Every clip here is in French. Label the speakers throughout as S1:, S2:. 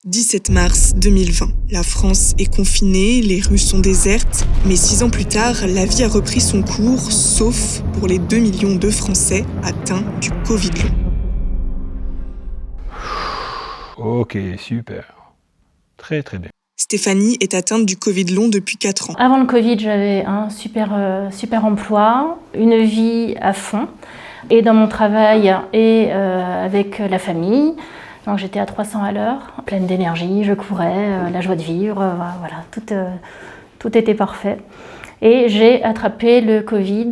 S1: 17 mars 2020. La France est confinée, les rues sont désertes, mais 6 ans plus tard, la vie a repris son cours, sauf pour les 2 millions de Français atteints du Covid long.
S2: Ok, super. Très très bien.
S1: Stéphanie est atteinte du Covid long depuis 4 ans.
S3: Avant le Covid, j'avais un super emploi, une vie à fond, et dans mon travail et avec la famille. Donc j'étais à 300 à l'heure, pleine d'énergie, je courais, la joie de vivre, voilà, tout était parfait. Et j'ai attrapé le Covid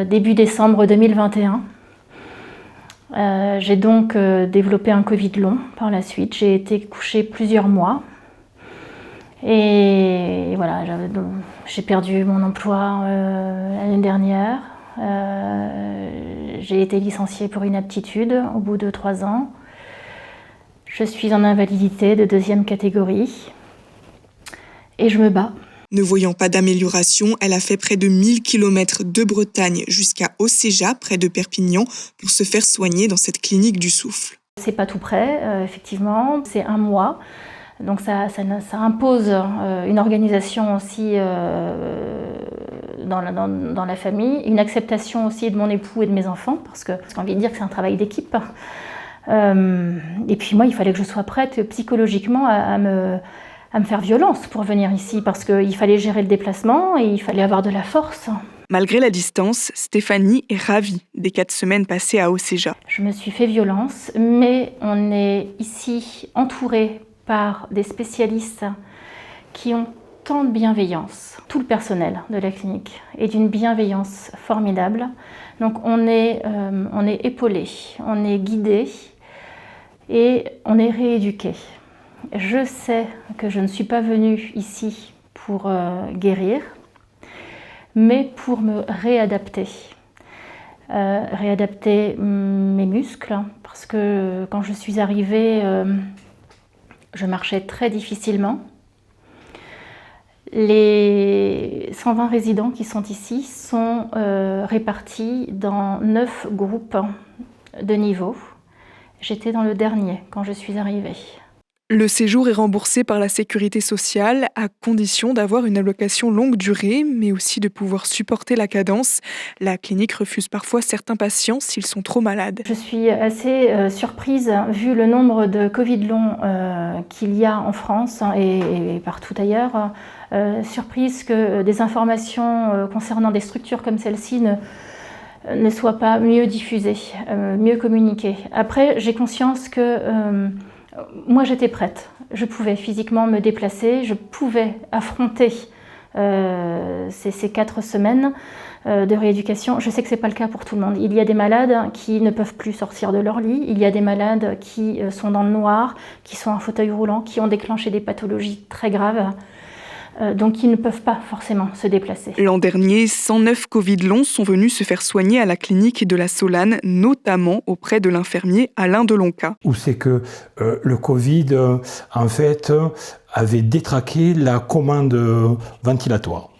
S3: début décembre 2021. J'ai donc développé un Covid long par la suite. J'ai été couchée plusieurs mois. Et voilà, j'ai perdu mon emploi l'année dernière. J'ai été licenciée pour inaptitude au bout de 3 ans. Je suis en invalidité de 2e catégorie et je me bats.
S1: Ne voyant pas d'amélioration, elle a fait près de 1000 km de Bretagne jusqu'à Océja, près de Perpignan, pour se faire soigner dans cette clinique du souffle.
S3: C'est pas tout près, effectivement, c'est 1 mois. Donc ça impose une organisation aussi dans la famille, une acceptation aussi de mon époux et de mes enfants, parce que j'ai envie de dire que c'est un travail d'équipe. Et puis moi, il fallait que je sois prête psychologiquement à me faire violence pour venir ici, parce qu'il fallait gérer le déplacement et il fallait avoir de la force.
S1: Malgré la distance, Stéphanie est ravie des 4 semaines passées à Océja.
S3: Je me suis fait violence, mais on est ici entouré par des spécialistes qui ont tant de bienveillance. Tout le personnel de la clinique est d'une bienveillance formidable. Donc on est épaulé, on est guidé et on est rééduqué. Je sais que je ne suis pas venue ici pour guérir, mais pour me réadapter. Réadapter mes muscles, parce que quand je suis arrivée, je marchais très difficilement. Les 120 résidents qui sont ici sont répartis dans 9 groupes de niveau. J'étais dans le dernier quand je suis arrivée.
S1: Le séjour est remboursé par la sécurité sociale à condition d'avoir une allocation longue durée, mais aussi de pouvoir supporter la cadence. La clinique refuse parfois certains patients s'ils sont trop malades.
S3: Je suis assez surprise, vu le nombre de Covid long qu'il y a en France et partout ailleurs, surprise que des informations concernant des structures comme celle-ci ne soient pas mieux diffusées, mieux communiquées. Après, j'ai conscience que moi, j'étais prête. Je pouvais physiquement me déplacer, je pouvais affronter ces 4 semaines de rééducation. Je sais que ce n'est pas le cas pour tout le monde. Il y a des malades qui ne peuvent plus sortir de leur lit. Il y a des malades qui sont dans le noir, qui sont en fauteuil roulant, qui ont déclenché des pathologies très graves. Donc ils ne peuvent pas forcément se déplacer.
S1: L'an dernier, 109 Covid longs sont venus se faire soigner à la clinique de la Solane, notamment auprès de l'infirmier Alain Delonca.
S2: Où c'est que le Covid, en fait, avait détraqué la commande ventilatoire.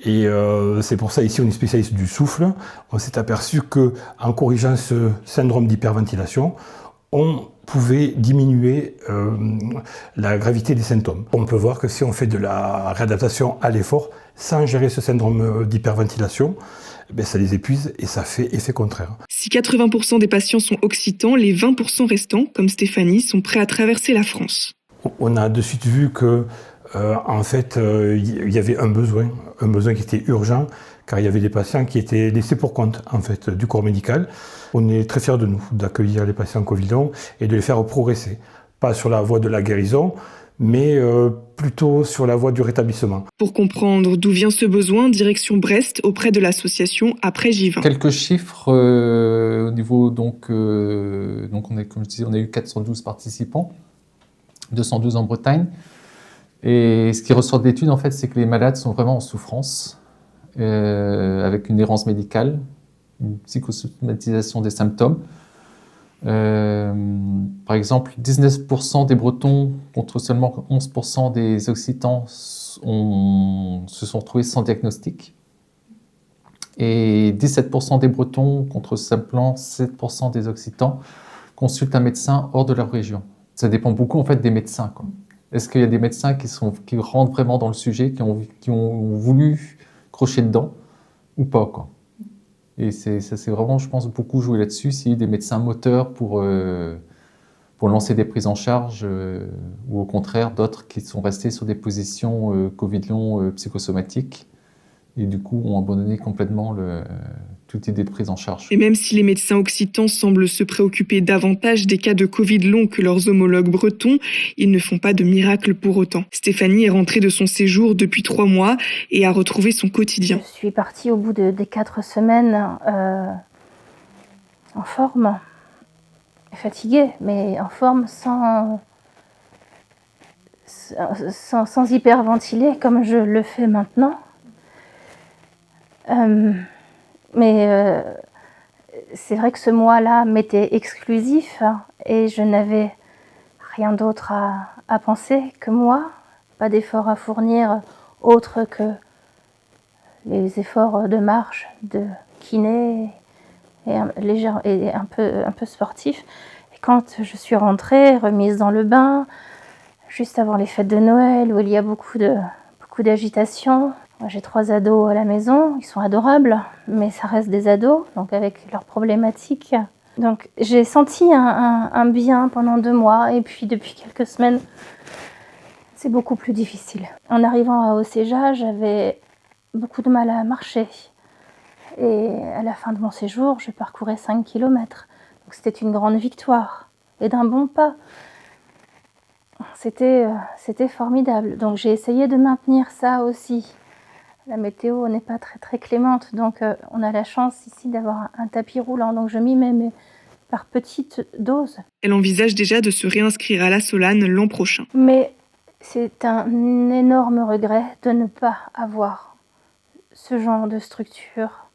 S2: Et c'est pour ça, ici, on est spécialiste du souffle. On s'est aperçu qu'en corrigeant ce syndrome d'hyperventilation, on pouvait diminuer la gravité des symptômes. On peut voir que si on fait de la réadaptation à l'effort, sans gérer ce syndrome d'hyperventilation, ça les épuise et ça fait effet contraire.
S1: Si 80% des patients sont occitans, les 20% restants, comme Stéphanie, sont prêts à traverser la France.
S2: On a de suite vu que en fait, il y avait un besoin qui était urgent, car il y avait des patients qui étaient laissés pour compte en fait, du corps médical. On est très fiers de nous, d'accueillir les patients Covid long et de les faire progresser. Pas sur la voie de la guérison, mais plutôt sur la voie du rétablissement.
S1: Pour comprendre d'où vient ce besoin, direction Brest auprès de l'association Après J20.
S4: Quelques chiffres au niveau donc comme je disais, on a eu 412 participants, 212 en Bretagne. Et ce qui ressort de l'étude, en fait, c'est que les malades sont vraiment en souffrance, avec une errance médicale, une psychosomatisation des symptômes. Par exemple, 19% des Bretons contre seulement 11% des Occitans se sont retrouvés sans diagnostic. Et 17% des Bretons contre simplement 7% des Occitans consultent un médecin hors de leur région. ça dépend beaucoup en fait des médecins, quoi. Est-ce qu'il y a des médecins qui rentrent vraiment dans le sujet, qui ont voulu crocher dedans ou pas, quoi. Et ça c'est vraiment, je pense, beaucoup joué là-dessus. S'il y a des médecins moteurs pour lancer des prises en charge, ou au contraire d'autres qui sont restés sur des positions Covid long psychosomatiques et du coup ont abandonné complètement toute idée de prise en charge.
S1: Et même si les médecins occitans semblent se préoccuper davantage des cas de Covid long que leurs homologues bretons, ils ne font pas de miracle pour autant. Stéphanie est rentrée de son séjour depuis 3 mois et a retrouvé son quotidien.
S3: Je suis partie au bout des 4 semaines en forme, fatiguée, mais en forme sans hyperventiler comme je le fais maintenant. Mais c'est vrai que ce mois-là m'était exclusif et je n'avais rien d'autre à penser que moi, pas d'efforts à fournir autres que les efforts de marche, de kiné et un peu sportif. Et quand je suis rentrée, remise dans le bain, juste avant les fêtes de Noël où il y a beaucoup d'agitation. Moi, j'ai 3 ados à la maison, ils sont adorables, mais ça reste des ados, donc avec leurs problématiques. Donc j'ai senti un bien pendant 2 mois, et puis depuis quelques semaines, c'est beaucoup plus difficile. En arrivant à Océja, j'avais beaucoup de mal à marcher. Et à la fin de mon séjour, je parcourais 5 km. Donc c'était une grande victoire, et d'un bon pas. C'était formidable. Donc j'ai essayé de maintenir ça aussi. La météo n'est pas très très clémente, donc on a la chance ici d'avoir un tapis roulant. Donc je m'y mets, mais par petites doses.
S1: Elle envisage déjà de se réinscrire à la Solane l'an prochain.
S3: Mais c'est un énorme regret de ne pas avoir ce genre de structure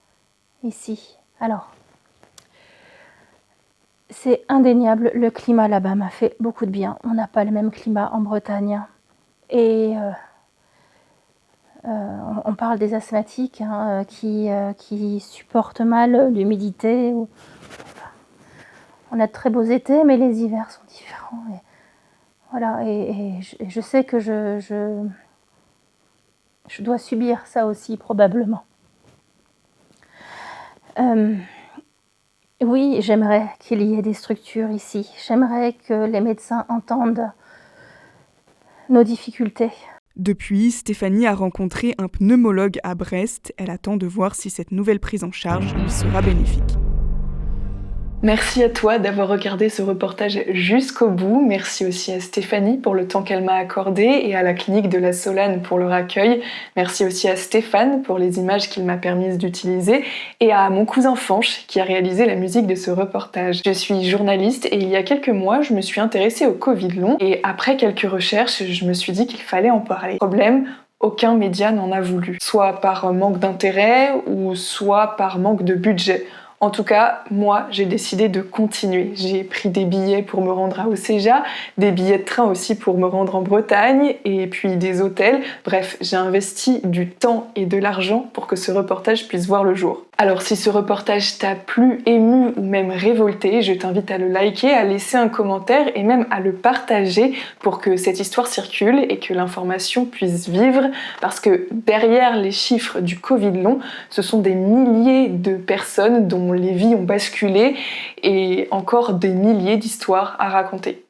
S3: ici. Alors, c'est indéniable, le climat là-bas m'a fait beaucoup de bien. On n'a pas le même climat en Bretagne. Et on parle des asthmatiques qui supportent mal l'humidité. On a de très beaux étés, mais les hivers sont différents. Et voilà, et je sais que je dois subir ça aussi, probablement. Oui, j'aimerais qu'il y ait des structures ici. J'aimerais que les médecins entendent nos difficultés.
S1: Depuis, Stéphanie a rencontré un pneumologue à Brest. Elle attend de voir si cette nouvelle prise en charge lui sera bénéfique. Merci à toi d'avoir regardé ce reportage jusqu'au bout. Merci aussi à Stéphanie pour le temps qu'elle m'a accordé et à la clinique de la Solane pour leur accueil. Merci aussi à Stéphane pour les images qu'il m'a permis d'utiliser et à mon cousin Fanche qui a réalisé la musique de ce reportage. Je suis journaliste et il y a quelques mois, je me suis intéressée au Covid long et après quelques recherches, je me suis dit qu'il fallait en parler. Problème, aucun média n'en a voulu, soit par manque d'intérêt ou soit par manque de budget. En tout cas, moi, j'ai décidé de continuer. J'ai pris des billets pour me rendre à Océja, des billets de train aussi pour me rendre en Bretagne, et puis des hôtels. Bref, j'ai investi du temps et de l'argent pour que ce reportage puisse voir le jour. Alors si ce reportage t'a plu, ému ou même révolté, je t'invite à le liker, à laisser un commentaire et même à le partager pour que cette histoire circule et que l'information puisse vivre. Parce que derrière les chiffres du Covid long, ce sont des milliers de personnes dont les vies ont basculé et encore des milliers d'histoires à raconter.